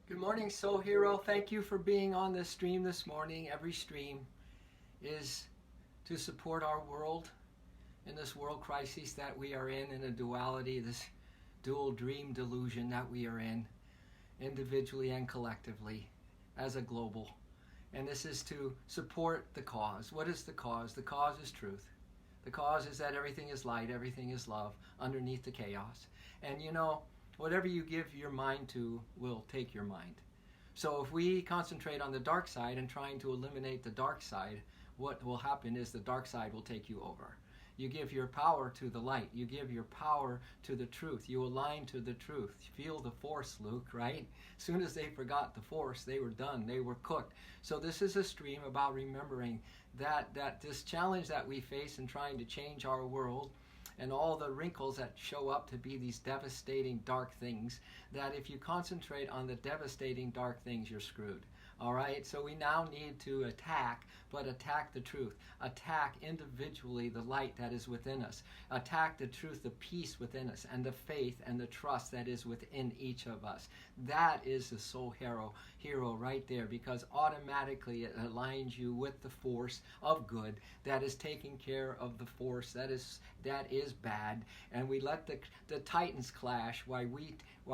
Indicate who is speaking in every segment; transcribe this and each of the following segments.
Speaker 1: Good morning, Soul Hero. Thank you for being on this stream this morning. Every stream is to support our world in this world crisis that we are in a duality, this dual dream delusion that we are in, individually and collectively, as a global. And this is to support the cause. What is the cause? The cause is truth. The cause is that everything is light, everything is love, underneath the chaos. And you know, whatever you give your mind to will take your mind. So if we concentrate on the dark side and trying to eliminate the dark side, what will happen is the dark side will take you over. You give your power to the light. You give your power to the truth. You align to the truth. Feel the force, Luke, right? As soon as they forgot the force, they were done. They were cooked. So this is a stream about remembering that this challenge that we face in trying to change our world and all the wrinkles that show up to be these devastating dark things, that if you concentrate on the devastating dark things, you're screwed. All right, so we now need to attack, but attack the truth. Attack individually the light that is within us. Attack the truth, the peace within us, and the faith and the trust that is within each of us. That is the soul hero right there, because automatically it aligns you with the force of good that is taking care of the force that is bad. And we let the titans clash while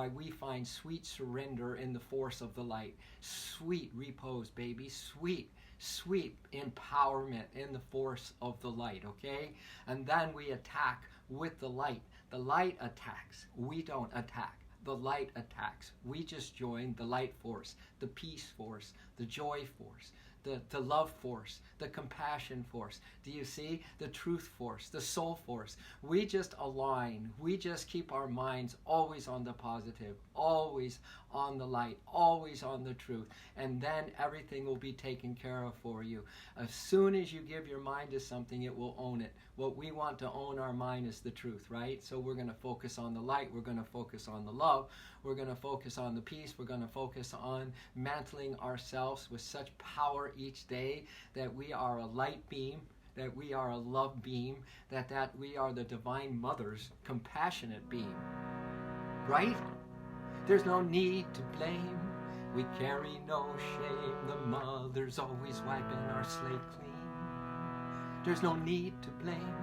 Speaker 1: we find sweet surrender in the force of the light. Sweet repose, baby. Sweet empowerment in the force of the light, okay? And then we attack with the light. The light attacks. We don't attack. The light attacks. We just join the light force, the peace force, the joy force, the love force, the compassion force. Do you see? The truth force, the soul force. We just align. We just keep our minds always on the positive, always on the light, always on the truth. And then everything will be taken care of for you. As soon as you give your mind to something, it will own it. What we want to own our mind is the truth, right? So we're going to focus on the light. We're going to focus on the love. We're going to focus on the peace. We're going to focus on mantling ourselves with such power each day that we are a light beam, that we are a love beam, that we are the Divine Mother's compassionate beam, right? There's no need to blame. We carry no shame. The Mother's always wiping our slate clean. There's no need to blame.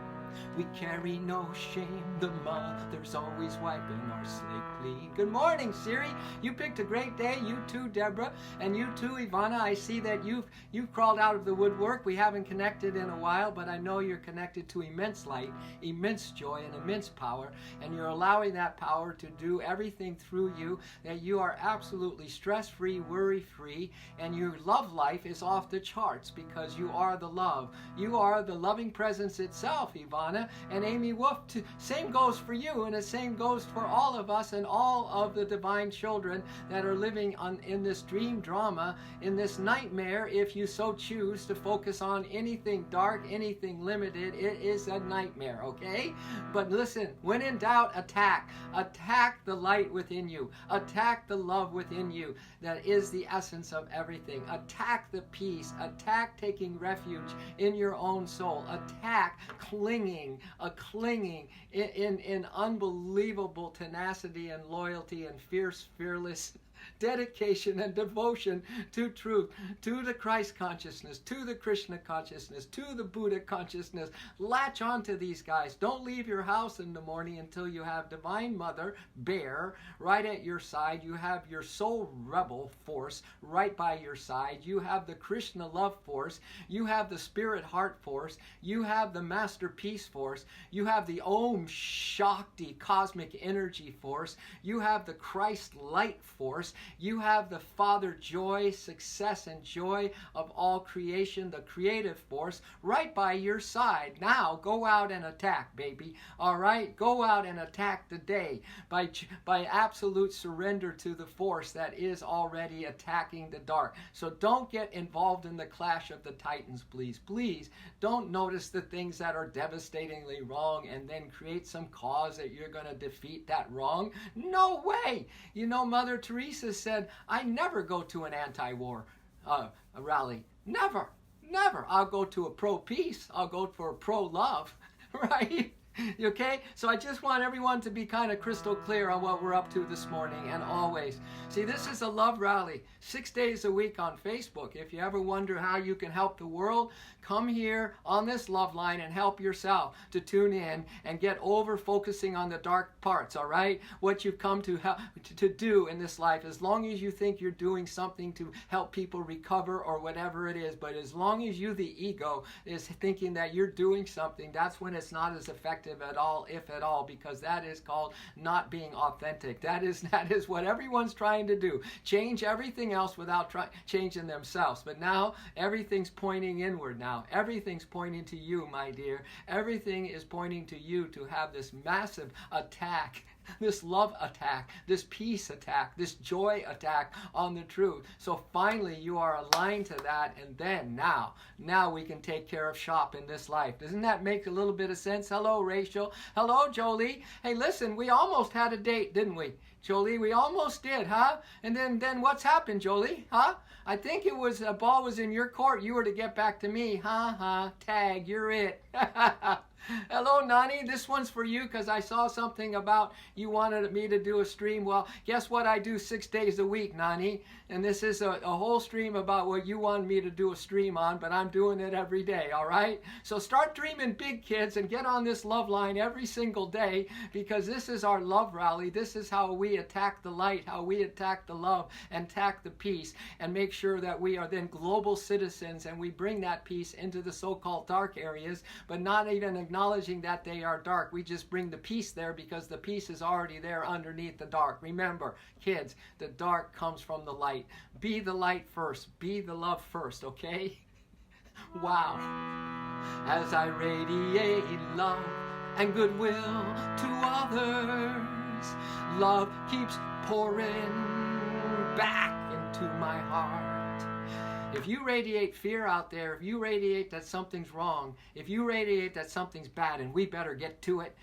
Speaker 1: We carry no shame. The Mother's always wiping our slate clean. Good morning, Siri. You picked a great day. You too, Deborah. And you too, Ivana. I see that you've crawled out of the woodwork. We haven't connected in a while, but I know you're connected to immense light, immense joy, and immense power. And you're allowing that power to do everything through you, that you are absolutely stress-free, worry-free, and your love life is off the charts because you are the love. You are the loving presence itself, Ivana. And Amy Wolf, same goes for you, and the same goes for all of us and all of the divine children that are living in this dream drama, in this nightmare. If you so choose to focus on anything dark, anything limited, it is a nightmare, okay? But listen, when in doubt, attack. Attack the light within you. Attack the love within you that is the essence of everything. Attack the peace. Attack taking refuge in your own soul. Attack clinging in unbelievable tenacity and loyalty and fearless dedication and devotion to truth, to the Christ consciousness, to the Krishna consciousness, to the Buddha consciousness. Latch onto these guys. Don't leave your house in the morning until you have Divine Mother, Bear, right at your side. You have your soul rebel force right by your side. You have the Krishna love force. You have the Spirit heart force. You have the Master peace force. You have the Om Shakti cosmic energy force. You have the Christ light force. You have the Father joy, success, and joy of all creation, the creative force, right by your side. Now, go out and attack, baby. All right? Go out and attack the day by absolute surrender to the force that is already attacking the dark. So don't get involved in the clash of the titans, please. Please don't notice the things that are devastatingly wrong and then create some cause that you're going to defeat that wrong. No way! You know, Mother Teresa said, I never go to an anti-war rally. Never. I'll go to a pro-peace. I'll go for a pro-love, right? Okay? So I just want everyone to be kind of crystal clear on what we're up to this morning and always. See, this is a love rally, 6 days a week on Facebook. If you ever wonder how you can help the world, come here on this love line and help yourself to tune in and get over focusing on the dark parts, all right? What you've come to do in this life, as long as you think you're doing something to help people recover or whatever it is, but as long as you, the ego, is thinking that you're doing something, that's when it's not as effective at all, if at all, because that is called not being authentic. That is what everyone's trying to do. Change everything else without changing themselves. But now everything's pointing inward now. Everything's pointing to you, my dear. Everything is pointing to you to have this massive attack, this love attack, this peace attack, this joy attack on the truth. So finally you are aligned to that, and then now we can take care of shop in this life. Doesn't that make a little bit of sense? Hello, Rachel. Hello, Jolie. Hey, listen, we almost had a date, didn't we? Jolie, we almost did, huh? And then what's happened, Jolie? Huh? I think it was, a ball was in your court. You were to get back to me. Tag, you're it. Hello, Nani. This one's for you because I saw something about you wanted me to do a stream. Well, guess what I do 6 days a week, Nani? And this is a whole stream about what you wanted me to do a stream on, but I'm doing it every day, all right? So start dreaming big, kids, and get on this love line every single day, because this is our love rally. This is how we attack the light, how we attack the love and attack the peace, and make sure that we are then global citizens, and we bring that peace into the so-called dark areas, but not even acknowledging that they are dark. We just bring the peace there because the peace is already there underneath the dark. Remember, kids, the dark comes from the light. Be the light first. Be the love first, okay? Wow. As I radiate love and goodwill to others, love keeps pouring back into my heart. If you radiate fear out there, if you radiate that something's wrong, if you radiate that something's bad and we better get to it,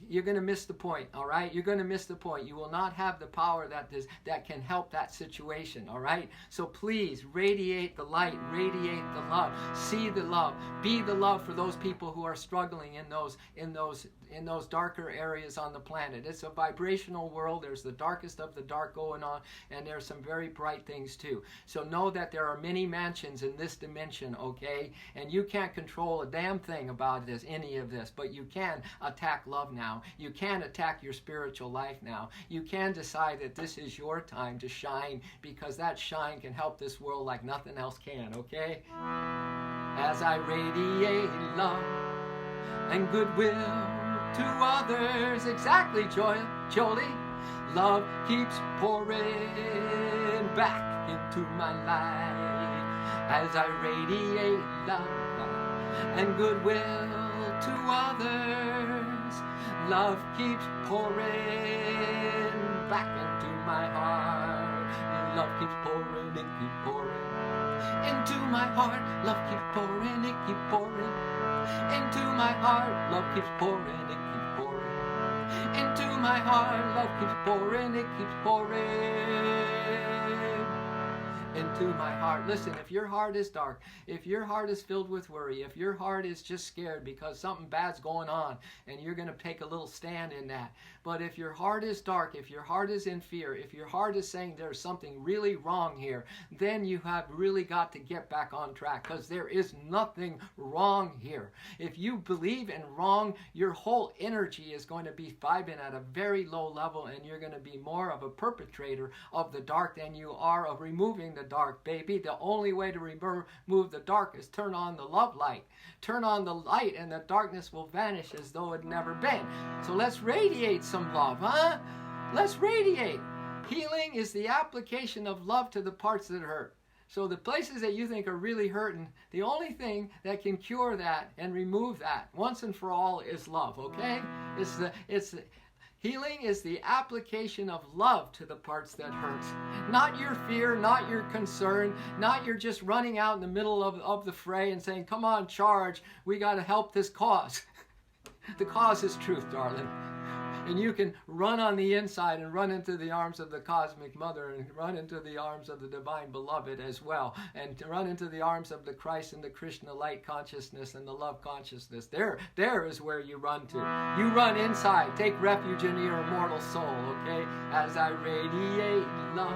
Speaker 1: you're going to miss the point, all right? You're going to miss the point. You will not have the power that can help that situation, all right? So please radiate the light, radiate the love, see the love, be the love for those people who are struggling in those darker areas on the planet. It's a vibrational world. There's the darkest of the dark going on, and there's some very bright things too. So know that there are many mansions in this dimension, okay? And you can't control a damn thing about this, any of this, but you can attack love now. You can attack your spiritual life now. You can decide that this is your time to shine, because that shine can help this world like nothing else can, okay? As I radiate love and goodwill to others, exactly, Jolie. Love keeps pouring back into my life as I radiate love and goodwill to others. Love keeps pouring back into my heart. Love keeps pouring, it keeps pouring into my heart. Love keeps pouring, it keeps pouring into my heart. Love keeps pouring, it keeps pouring into my heart. Love keeps pouring, it keeps pouring into my heart. Listen, if your heart is dark, if your heart is filled with worry, if your heart is just scared because something bad's going on, and you're going to take a little stand in that. But if your heart is dark, if your heart is in fear, if your heart is saying there's something really wrong here, then you have really got to get back on track, because there is nothing wrong here. If you believe in wrong, your whole energy is going to be vibing at a very low level, and you're going to be more of a perpetrator of the dark than you are of removing the dark, baby. The only way to remove the dark is turn on the love light. Turn on the light, and the darkness will vanish as though it never been. So let's radiate some love, huh? Let's radiate. Healing is the application of love to the parts that hurt. So the places that you think are really hurting, the only thing that can cure that and remove that once and for all is love, okay? Healing is the application of love to the parts that hurt. Not your fear, not your concern, not your just running out in the middle of the fray and saying, come on, charge, we got to help this cause. The cause is truth, darling. And you can run on the inside and run into the arms of the cosmic mother and run into the arms of the divine beloved as well. And to run into the arms of the Christ and the Krishna light consciousness and the love consciousness. There is where you run to. You run inside. Take refuge in your immortal soul, okay? As I radiate love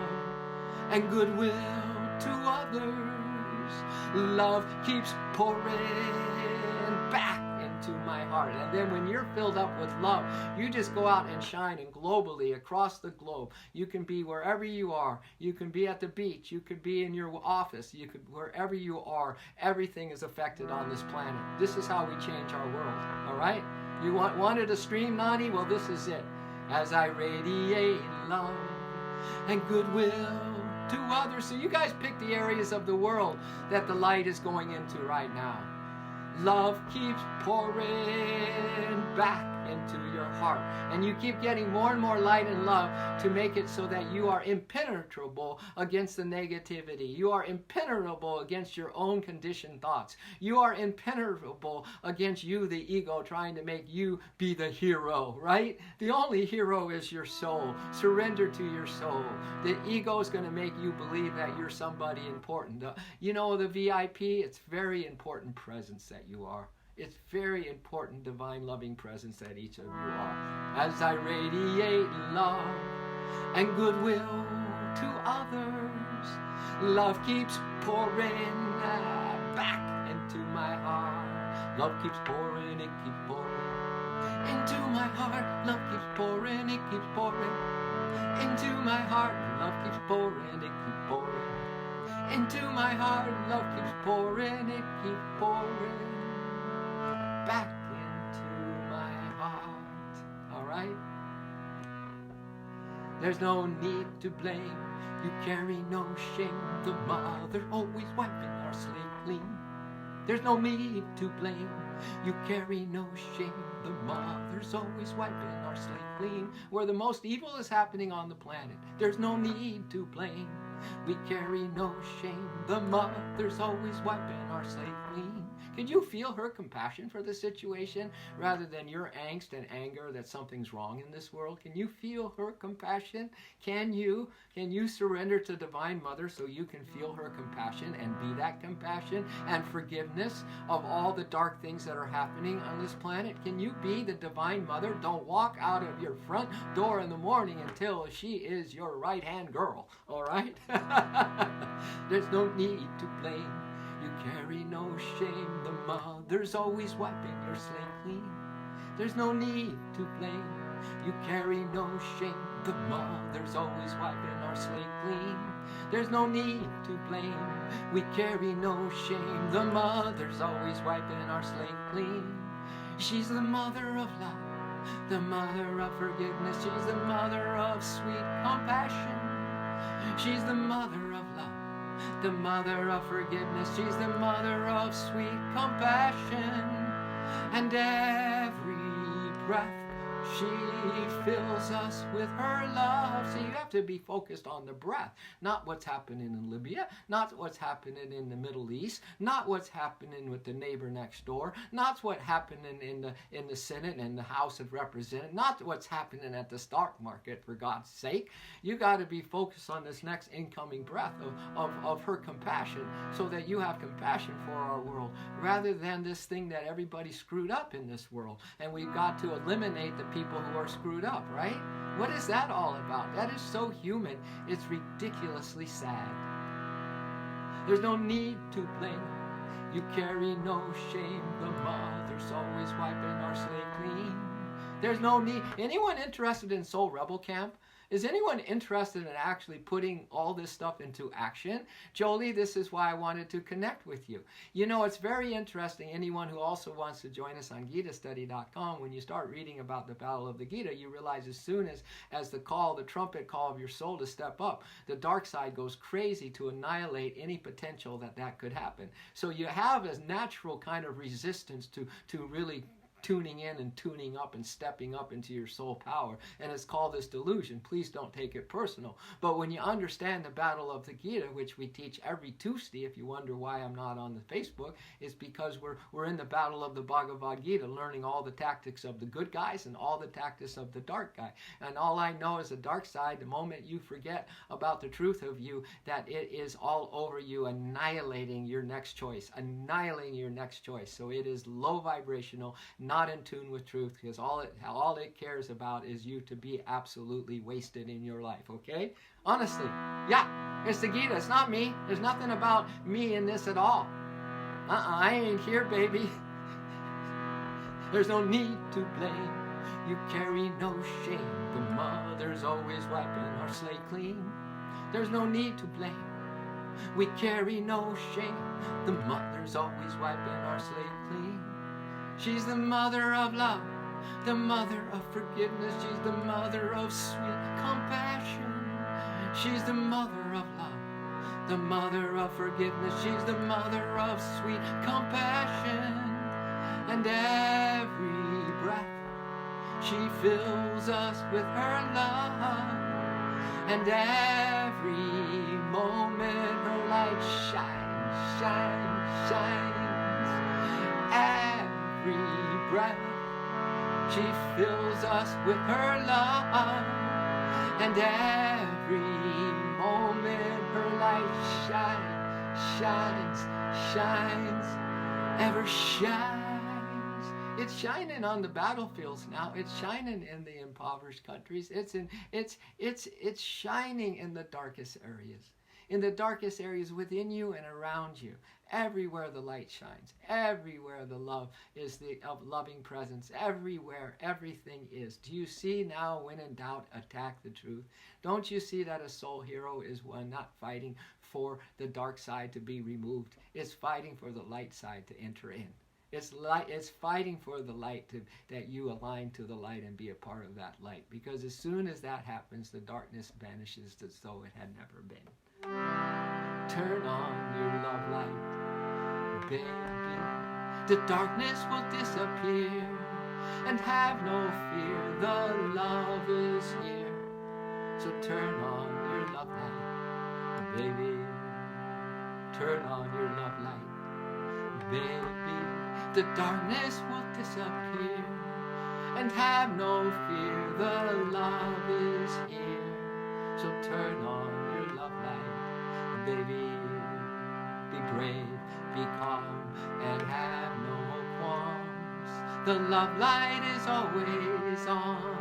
Speaker 1: and goodwill to others, love keeps pouring back into my heart. And then when you're filled up with love, you just go out and shine, and globally across the globe, you can be wherever you are. You can be at the beach, you could be in your office, you could wherever you are. Everything is affected on this planet. This is how we change our world. All right? You wanted a stream, Nani? Well, this is it. As I radiate love and goodwill to others. So you guys pick the areas of the world that the light is going into right now. Love keeps pouring back into your heart. And you keep getting more and more light and love to make it so that you are impenetrable against the negativity. You are impenetrable against your own conditioned thoughts. You are impenetrable against you, the ego, trying to make you be the hero, right? The only hero is your soul. Surrender to your soul. The ego is going to make you believe that you're somebody important. You know, the VIP, it's very important presence that you are. It's very important divine loving presence that each of you are. As I radiate love and goodwill to others, love keeps pouring back into my heart. Love keeps pouring, it keeps pouring into my heart. Love keeps pouring, it keeps pouring into my heart. Love keeps pouring, it keeps pouring into my heart. Love keeps pouring, it keeps pouring back into my heart. All right? There's no need to blame. You carry no shame. The mother always wiping our slate clean. There's no need to blame. You carry no shame. The mother's always wiping our slate clean. Where the most evil is happening on the planet, there's no need to blame. We carry no shame. The mother's always wiping our slate clean. Can you feel her compassion for the situation rather than your angst and anger that something's wrong in this world? Can you feel her compassion? Can you surrender to Divine Mother so you can feel her compassion and be that compassion and forgiveness of all the dark things that are happening on this planet? Can you be the Divine Mother? Don't walk out of your front door in the morning until she is your right-hand girl, all right? There's no need to blame. You carry no shame. The mother's always wiping your slate clean. There's no need to blame. You carry no shame. The mother's always wiping our slate clean. There's no need to blame. We carry no shame. The mother's always wiping our slate clean. She's the mother of love, the mother of forgiveness. She's the mother of sweet compassion. She's the mother of love, the mother of forgiveness. She's the mother of sweet compassion. And every breath she fills us with her love. So you have to be focused on the breath, not what's happening in Libya, not what's happening in the Middle East, not what's happening with the neighbor next door, not what's happening in the Senate and the House of Representatives, not what's happening at the stock market, for God's sake. You got to be focused on this next incoming breath of her compassion, so that you have compassion for our world, rather than this thing that everybody screwed up in this world. And we've got to eliminate the people who are screwed up, right? What is that all about? That is so human. It's ridiculously sad. There's no need to blame. You carry no shame. The mother's always wiping our slate clean. There's no need. Anyone interested in Soul Rebel Camp? Is anyone interested in actually putting all this stuff into action? Jolie, this is why I wanted to connect with you. You know, it's very interesting. Anyone who also wants to join us on GitaStudy.com, when you start reading about the Battle of the Gita, you realize as soon as the trumpet call of your soul to step up, the dark side goes crazy to annihilate any potential that could happen. So you have a natural kind of resistance to really tuning in and tuning up and stepping up into your soul power. And it's called this delusion. Please don't take it personal. But when you understand the battle of the Gita, which we teach every Tuesday, if you wonder why I'm not on the Facebook, it's because we're in the battle of the Bhagavad Gita, learning all the tactics of the good guys and all the tactics of the dark guy. And all I know is the dark side. The moment you forget about the truth of you, that it is all over you, annihilating your next choice, annihilating your next choice. So it is low vibrational, not in tune with truth, because all it cares about is you to be absolutely wasted in your life, okay? Honestly, yeah, it's the Gita, it's not me. There's nothing about me in this at all. I ain't here, baby. There's no need to blame. You carry no shame. The mother's always wiping our slate clean. There's no need to blame. We carry no shame. The mother's always wiping our slate clean. She's the mother of love, the mother of forgiveness. She's the mother of sweet compassion. She's the mother of love, the mother of forgiveness. She's the mother of sweet compassion. And every breath she fills us with her love. And every moment her light shines, shines, shines. Every breath she fills us with her love. And every moment her light shines, shines, shines, ever shines. It's shining on the battlefields now. It's shining in the impoverished countries. It's shining in the darkest areas. In the darkest areas within you and around you. Everywhere the light shines. Everywhere the love is the loving presence. Everywhere everything is. Do you see now, when in doubt, attack the truth? Don't you see that a soul hero is one not fighting for the dark side to be removed? It's fighting for the light side to enter in. It's fighting for the light, that you align to the light and be a part of that light. Because as soon as that happens, the darkness vanishes as though it had never been. Turn on your love light, baby. The darkness will disappear. And have no fear, the love is here. So turn on your love light, baby. Turn on your love light, baby. The darkness will disappear. And have no fear, the love is here. So turn on your love light, baby. Be brave, be calm, and have no qualms. The love light is always on.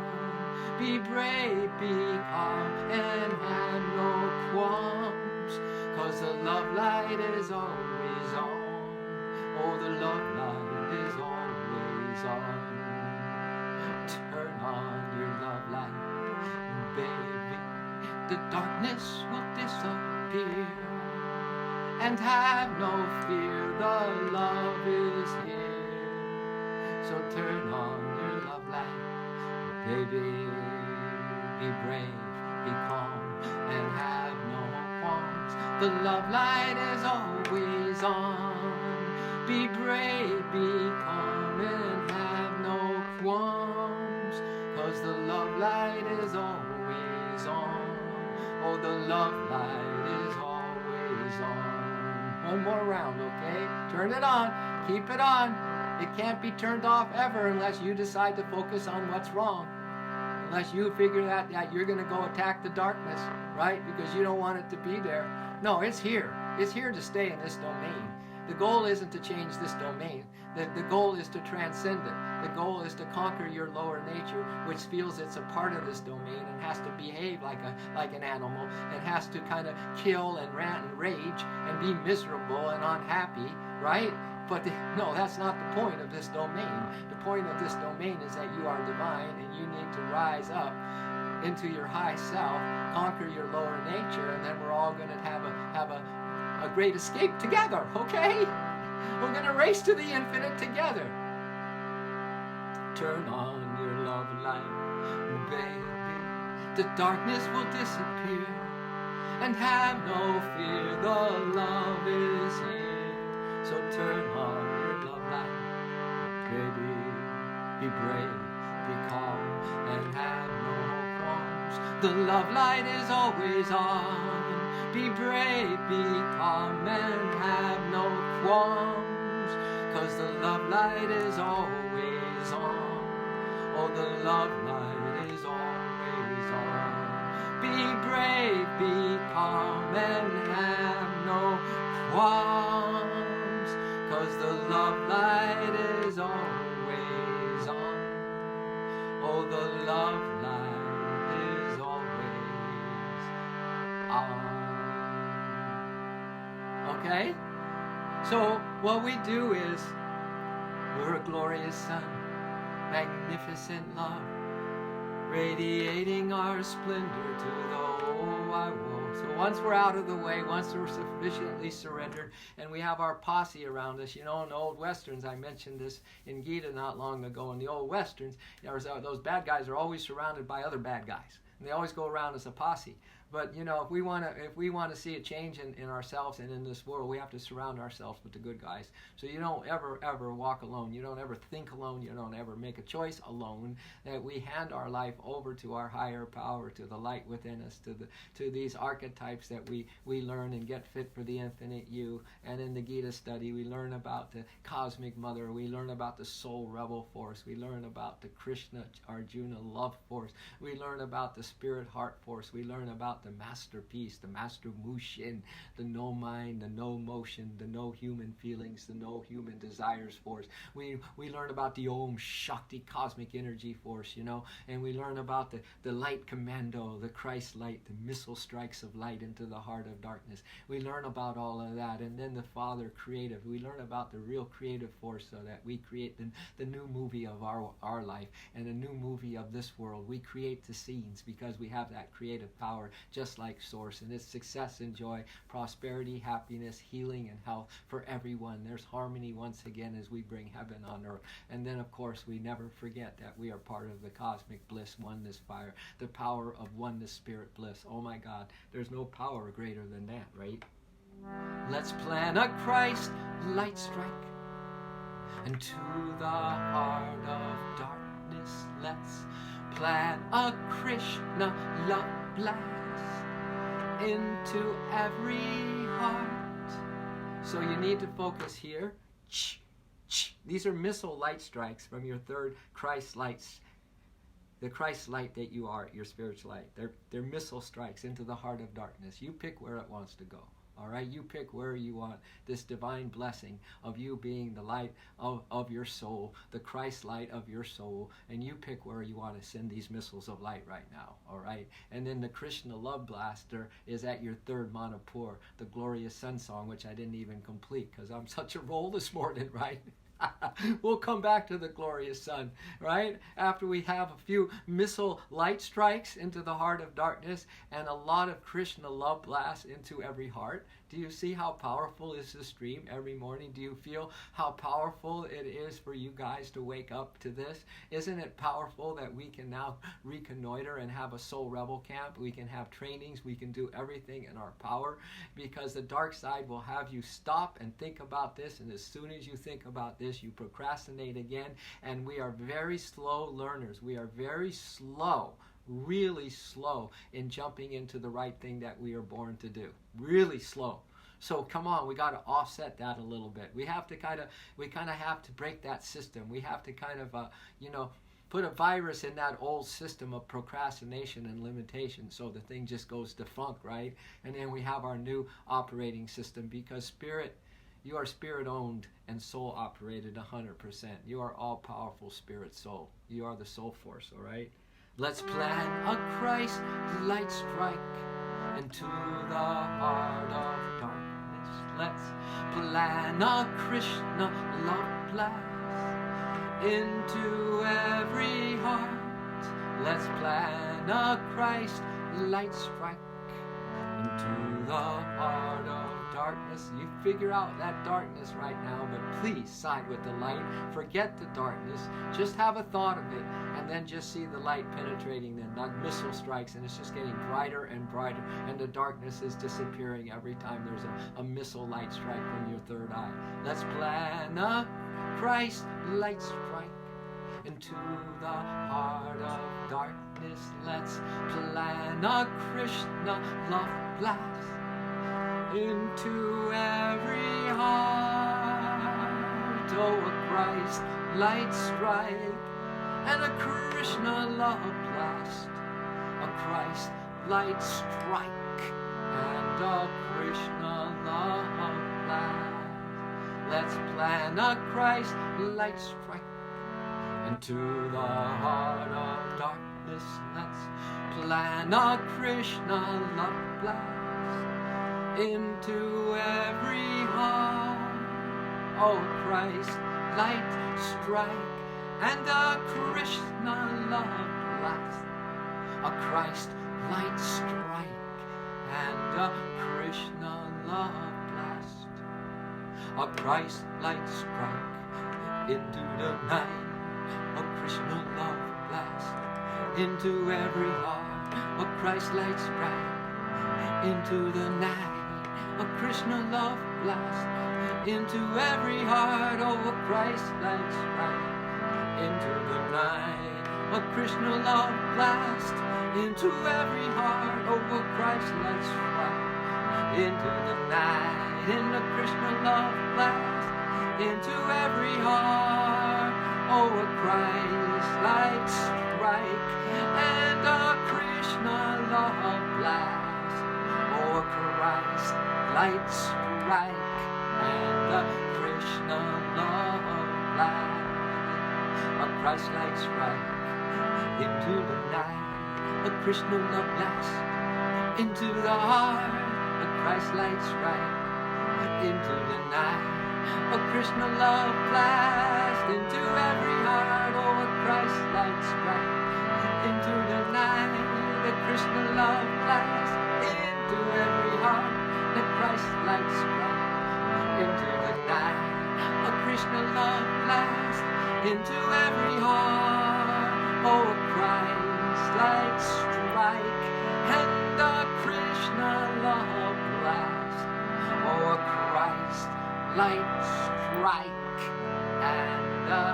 Speaker 1: Be brave, be calm, and have no qualms. 'Cause the love light is always on. Oh, the love light is always on. Turn on your love light, baby. The darkness will disappear. And have no fear, the love is here. So turn on your love light, baby. Be brave, be calm, and have no qualms. The love light is always on. Be brave, be calm, and have no qualms. 'Cause the love light is always on. Oh, the love light is always on. One more round, okay? Turn it on. Keep it on. It can't be turned off ever unless you decide to focus on what's wrong. Unless you figure that you're going to go attack the darkness, right? Because you don't want it to be there. No, it's here. It's here to stay in this domain. The goal isn't to change this domain. The goal is to transcend it. The goal is to conquer your lower nature, which feels it's a part of this domain and has to behave like an animal and has to kind of kill and rant and rage and be miserable and unhappy, right? But no, that's not the point of this domain. The point of this domain is that you are divine and you need to rise up into your high self, conquer your lower nature, and then we're all going to have a great escape together, okay? We're going to race to the infinite together. Turn on your love light, baby. The darkness will disappear. And have no fear, the love is here. So turn on your love light, baby. Be brave, be calm, and have no qualms. The love light is always on. Be brave, be calm, and have no qualms. 'Cause the love light is always on. Oh, the love light is always on. Be brave, be calm, and have no qualms. 'Cause the love light is always on. Oh, the love light is always on. Okay? So what we do is, we're a glorious sun, magnificent love, radiating our splendor to the whole wide world. So once we're out of the way, once we're sufficiently surrendered, and we have our posse around us, you know, in the old westerns, I mentioned this in Gita not long ago, in the old westerns, those bad guys are always surrounded by other bad guys, and they always go around as a posse. But you know, if we want to see a change in ourselves and in this world, we have to surround ourselves with the good guys. So you don't ever walk alone. You don't ever think alone. You don't ever make a choice alone. That we hand our life over to our higher power, to the light within us, to these archetypes that we learn and get fit for the infinite you. And in the Gita study, we learn about the cosmic mother. We learn about the soul rebel force. We learn about the Krishna Arjuna love force. We learn about the spirit heart force. We learn about the masterpiece, the master Mushin, the no mind, the no motion, the no human feelings, the no human desires force. We learn about the Om Shakti cosmic energy force, you know, and we learn about the light commando, the Christ light, the missile strikes of light into the heart of darkness. We learn about all of that, and then the Father creative. We learn about the real creative force so that we create the new movie of our life and a new movie of this world. We create the scenes because we have that creative power, just like Source, and it's success and joy, prosperity, happiness, healing, and health for everyone. There's harmony once again as we bring heaven on earth. And then, of course, we never forget that we are part of the cosmic bliss, oneness fire, the power of oneness spirit bliss. Oh my God, there's no power greater than that, right? Let's plan a Christ light strike, and to the heart of darkness, let's plan a Krishna love blast into every heart. So you need to focus here. These are missile light strikes from your third Christ lights, the Christ light that you are, your spiritual light. They're missile strikes into the heart of darkness. You pick where it wants to go. All right, you pick where you want this divine blessing of you being the light of your soul, the Christ light of your soul, and you pick where you want to send these missiles of light right now, all right? And then the Krishna Love Blaster is at your third Manipur, the glorious sun song, which I didn't even complete because I'm such a roll this morning, right? We'll come back to the glorious sun, right? After we have a few missile light strikes into the heart of darkness and a lot of Krishna love blasts into every heart. Do you see how powerful is this stream every morning? Do you feel how powerful it is for you guys to wake up to this? Isn't it powerful that we can now reconnoiter and have a soul rebel camp? We can have trainings. We can do everything in our power, because the dark side will have you stop and think about this, and as soon as you think about this, you procrastinate again, and we are very slow learners. We are very slow, really slow in jumping into the right thing that we are born to do. Really slow. So come on, we got to offset that a little bit. We kind of have to break that system. We have to kind of, put a virus in that old system of procrastination and limitation, so the thing just goes defunct, right? And then we have our new operating system, because spirit, you are spirit owned and soul operated 100%. You are all powerful spirit soul. You are the soul force, all right? Let's plan a Christ light strike into the heart of darkness. Let's plan a Krishna love blast into every heart. Let's plan a Christ light strike into the heart of darkness. You figure out that darkness right now, but please side with the light. Forget the darkness. Just have a thought of it, and then just see the light penetrating them, like missile strikes, and it's just getting brighter and brighter, and the darkness is disappearing every time there's a missile light strike from your third eye. Let's plan a Christ light strike into the heart of darkness. Let's plan a Krishna love blast into every heart. Oh, a Christ light strike and a Krishna love blast. A Christ light strike and a Krishna love blast. Let's plan a Christ light strike into the heart of darkness. Let's plan a Krishna love blast into every heart. Oh, Christ light strike and a Krishna love blast. A Christ light strike and a Krishna love blast. A Christ light strike into the night. A Krishna love blast into every heart. A Christ light strike into the night. A Krishna love blast into every heart. Oh, a Christ light strike into the night. A Krishna love blast into every heart. Oh, a Christ light strike into the night. In a Krishna love blast into every heart. Oh, a Christ light strike and a Krishna love blast. Oh, a Christ light strike and a Krishna love blast. A Christ light strike into the night. A Krishna love blast into the heart. A Christ light strike into the night. A Krishna love blast into every heart. Oh, a Christ light strike into the night. A Krishna love blast into every heart. A Christ light strike into the night. A Krishna love blast into every heart. Oh, a Christ light strike and a Krishna love blast. Oh, a Christ light strike and a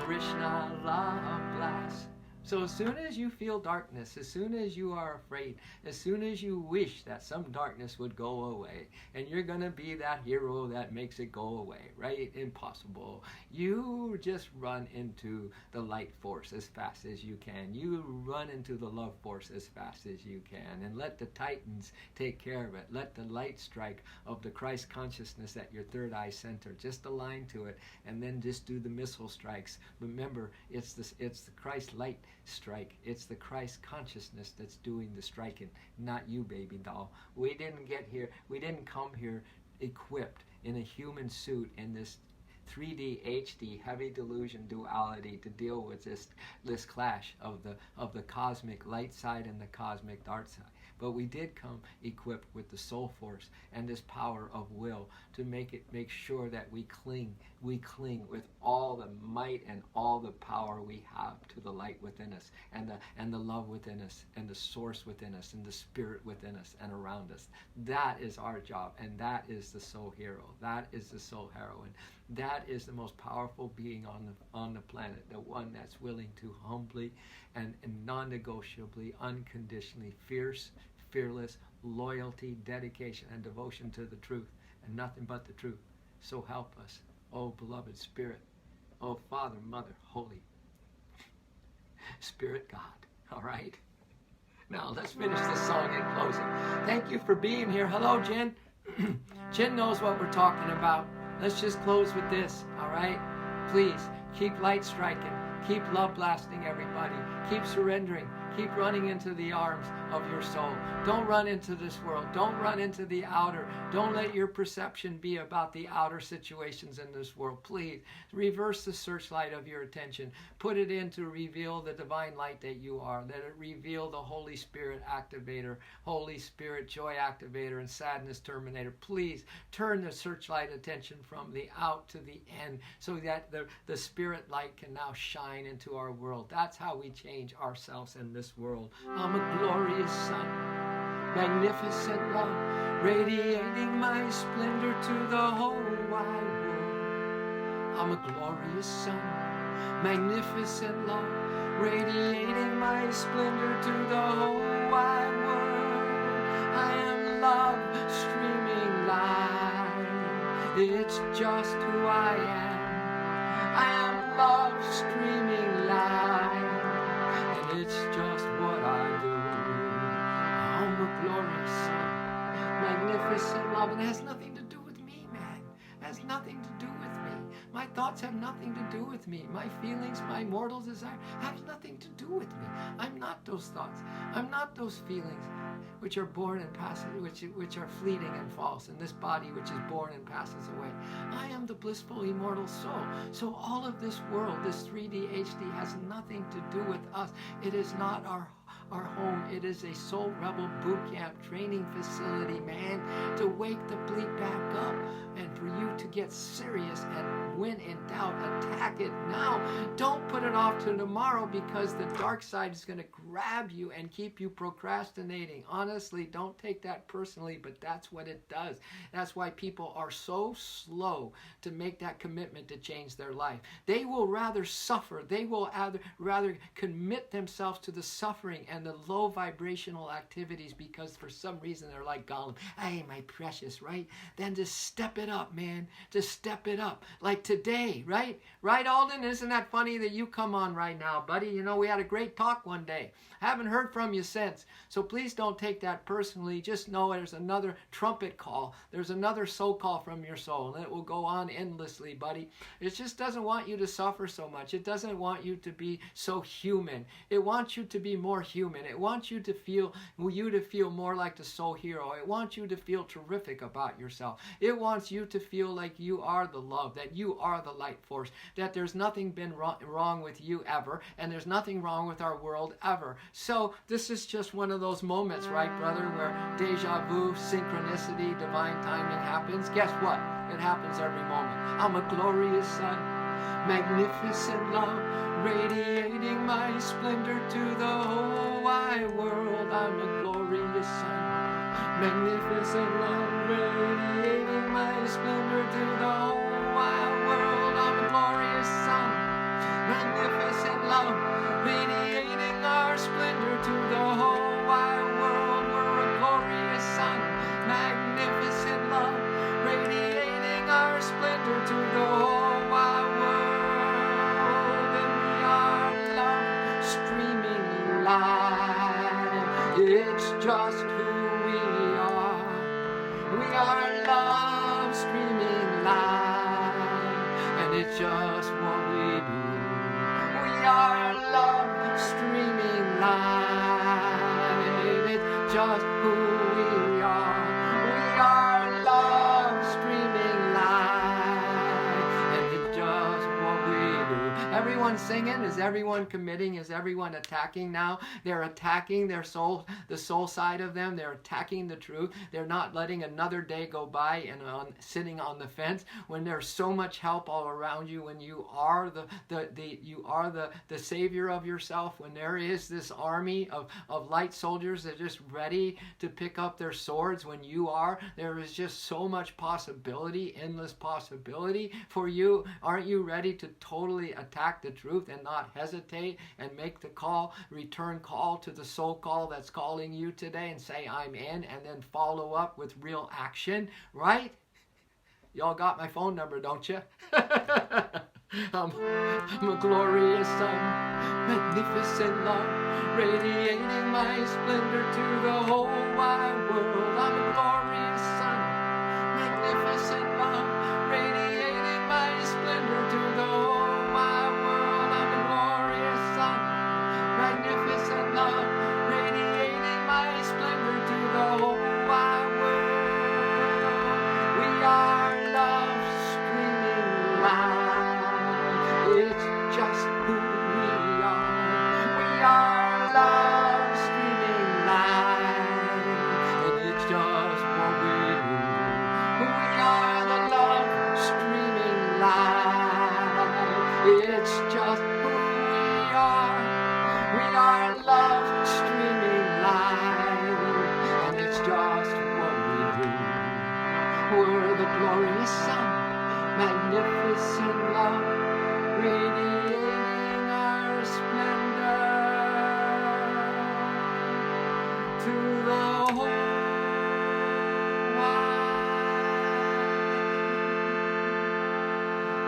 Speaker 1: Krishna love blast. So as soon as you feel darkness, as soon as you are afraid, as soon as you wish that some darkness would go away, and you're going to be that hero that makes it go away, right? Impossible. You just run into the light force as fast as you can. You run into the love force as fast as you can, and let the Titans take care of it. Let the light strike of the Christ consciousness at your third eye center just align to it, and then just do the missile strikes. Remember, it's the Christ light strike. It's the Christ consciousness that's doing the striking, not you, baby doll. We didn't come here equipped in a human suit in this 3D HD heavy delusion duality to deal with this clash of the cosmic light side and the cosmic dark side. But we did come equipped with the soul force and this power of will to make sure that we cling with all the might and all the power we have to the light within us, and the love within us, and the source within us, and the spirit within us and around us. That is our job, and that is the soul hero. That is the soul heroine. That is the most powerful being on the planet, the one that's willing to humbly and non-negotiably, unconditionally, fearless loyalty, dedication, and devotion to the truth, and nothing but the truth. So help us, oh beloved Spirit, oh Father, Mother, Holy Spirit God. All right? Now let's finish this song in closing. Thank you for being here. Hello, Jen. Jen knows what we're talking about. Let's just close with this, all right? Please, keep light striking. Keep love blasting, everybody. Keep surrendering. Keep running into the arms of your soul. Don't run into this world. Don't run into the outer. Don't let your perception be about the outer situations in this world. Please, reverse the searchlight of your attention. Put it in to reveal the divine light that you are. Let it reveal the Holy Spirit activator, Holy Spirit joy activator, and sadness terminator. Please, turn the searchlight attention from the out to the in so that the spirit light can now shine into our world. That's how we change ourselves in this world. I'm a glorious sun, magnificent love, radiating my splendor to the whole wide world. I'm a glorious sun, Magnificent love, radiating my splendor to the whole wide world. I am love streaming light. It's just who I am. I am love streaming light. And it's just what I do. I'm a glorious son, magnificent love. And it has nothing to do with me, man. It has nothing to do with me. My thoughts have nothing to do with me. My feelings, my mortal desire have nothing to do with me. I'm not those thoughts. I'm not those feelings which are born and passes, which are fleeting and false, and this body which is born and passes away. I am the blissful immortal soul. So all of this world, this 3D HD, has nothing to do with us. It is not our home. It is a soul rebel boot camp training facility, man, to wake the bleep back up and for you to get serious, and when in doubt, attack it now. Don't put it off to tomorrow, because the dark side is going to grab you and keep you procrastinating. Honestly, don't take that personally, but that's what it does. That's why people are so slow to make that commitment to change their life. They will rather suffer. They will rather commit themselves to the suffering and the low vibrational activities, because for some reason they're like Gollum. Hey, my precious, right? Then to step it up, man. To step it up. Like today, right? Right, Alden? Isn't that funny that you come on right now, buddy? You know, we had a great talk one day. Haven't heard from you since. So please don't take that personally. Just know there's another trumpet call. There's another soul call from your soul. And it will go on endlessly, buddy. It just doesn't want you to suffer so much. It doesn't want you to be so human. It wants you to be more human. It wants you to feel more like the soul hero. It wants you to feel terrific about yourself. It wants you to feel like you are the love, that you are the light force, that there's nothing been wrong with you ever, and there's nothing wrong with our world ever. So this is just one of those moments, right, brother, where deja vu, synchronicity, divine timing happens. Guess what? It happens every moment. I'm a glorious son, magnificent love, radiating my splendor to the whole wide world. I'm a glorious son, magnificent love, radiating my splendor to the whole wide world. I'm a glorious son, magnificent love, radiating our splendor to the whole wide world. We're a glorious son, magnificent love, radiating our splendor to the whole wide world. And we are love streaming live. It's just who we are. We are love streaming live, and it's just what we do. We are love streaming live. It's just who we are. We are love streaming live, and it's just what we do. Everyone singing? Is everyone committing? Is everyone attacking now? They're attacking their soul, the soul side of them. They're attacking the truth. They're not letting another day go by and sitting on the fence when there's so much help all around you, when you are the savior of yourself, when there is this army of light soldiers that are just ready to pick up their swords. When you are, there is just so much possibility, endless possibility for you. Aren't you ready to totally attack the truth and not hesitate and make the call, return call to the soul call that's calling you today, and say, I'm in, and then follow up with real action, right? Y'all got my phone number, don't you? I'm a glorious son, magnificent love, radiating my splendor to the whole wide world. I'm a glorious son, magnificent love, radiating my splendor to the whole wide world. I'm a glorious son, magnificent love, radiating my splendor to the whole wide world. We are love streaming live. It's just who we are. We are love streaming live, and it's just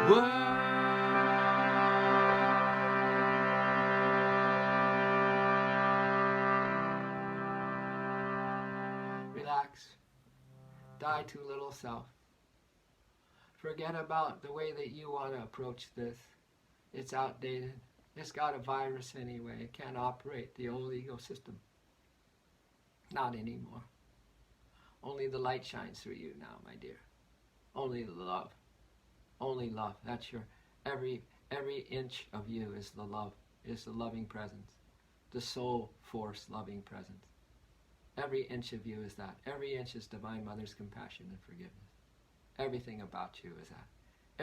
Speaker 1: Relax. Die to little self. Forget about the way that you want to approach this. It's outdated. It's got a virus anyway. It can't operate the old ego system. Not anymore. Only the light shines through you now, my dear. Only the love. Only love. That's your, every inch of you is the love, is the loving presence. The soul force loving presence. Every inch of you is that. Every inch is Divine Mother's compassion and forgiveness. Everything about you is that.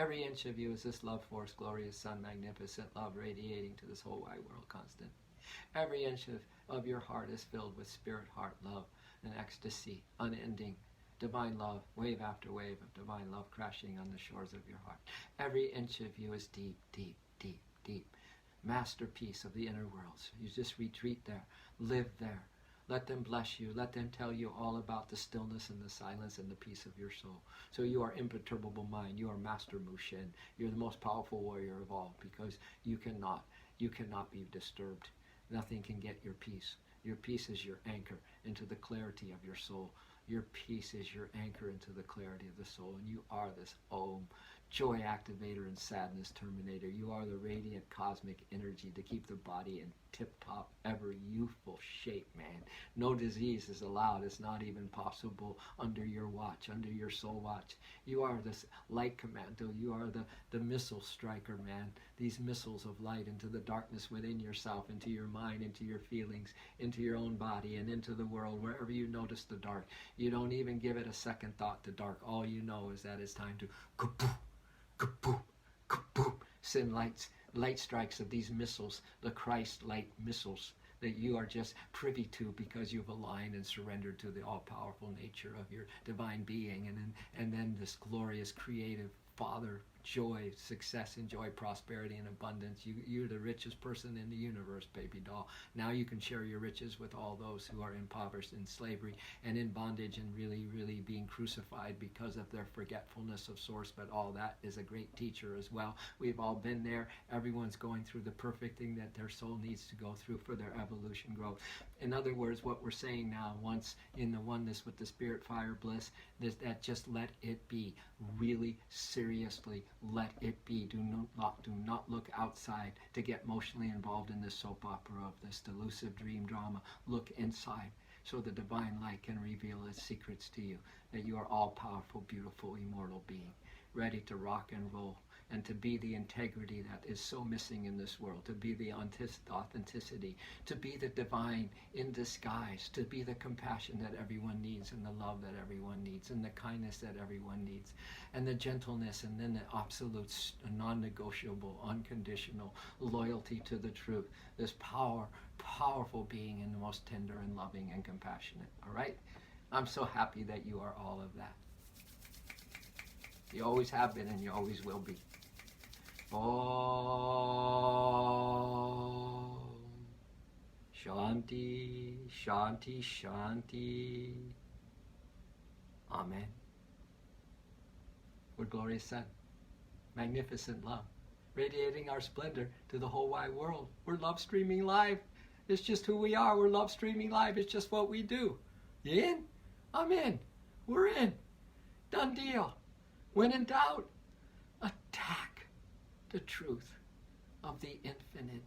Speaker 1: Every inch of you is this love force, glorious sun, magnificent love radiating to this whole wide world constant. Every inch of your heart is filled with spirit, heart, love, and ecstasy, unending, divine love, wave after wave of divine love crashing on the shores of your heart. Every inch of you is deep, deep, deep, deep. Masterpiece of the inner worlds. You just retreat there, live there. Let them bless you. Let them tell you all about the stillness and the silence and the peace of your soul. So you are imperturbable mind. You are Master Mushin. You're the most powerful warrior of all because you cannot be disturbed. Nothing can get your peace. Your peace is your anchor into the clarity of your soul. Your peace is your anchor into the clarity of the soul. And you are this Om, joy activator and sadness terminator. You are the radiant cosmic energy to keep the body in tip-top, ever youthful shape, man. No disease is allowed. It's not even possible under your watch, under your soul watch. You are this light commando. You are the missile striker, man. These missiles of light into the darkness within yourself, into your mind, into your feelings, into your own body, and into the world. Wherever you notice the dark, you don't even give it a second thought to dark. All you know is that it's time to kaboom, kaboom, kaboom. Send light strikes of these missiles, the Christ light missiles that you are just privy to because you've aligned and surrendered to the all-powerful nature of your divine being, and then this glorious creative Father, joy, success, and joy, prosperity, and abundance. You're the richest person in the universe, baby doll. Now you can share your riches with all those who are impoverished in slavery and in bondage and really, really being crucified because of their forgetfulness of source. But all that is a great teacher as well. We've all been there. Everyone's going through the perfect thing that their soul needs to go through for their evolution growth. In other words, what we're saying now, once in the oneness with the spirit, fire, bliss, is that just let it be. Really seriously, let it be. Do not look outside to get emotionally involved in this soap opera of this delusive dream drama. Look inside so the divine light can reveal its secrets to you, that you are all powerful, beautiful, immortal being, ready to rock and roll, and to be the integrity that is so missing in this world, to be the authenticity, to be the divine in disguise, to be the compassion that everyone needs, and the love that everyone needs, and the kindness that everyone needs, and the gentleness, and then the absolute non-negotiable, unconditional loyalty to the truth. This powerful being, and the most tender and loving and compassionate. All right? I'm so happy that you are all of that. You always have been, and you always will be. Om Shanti, Shanti, Shanti. Amen. We're glorious sun, magnificent love, radiating our splendor to the whole wide world. We're love streaming live. It's just who we are. We're love streaming live. It's just what we do. You in? I'm in. We're in. Done deal. When in doubt, attack the truth of the infinite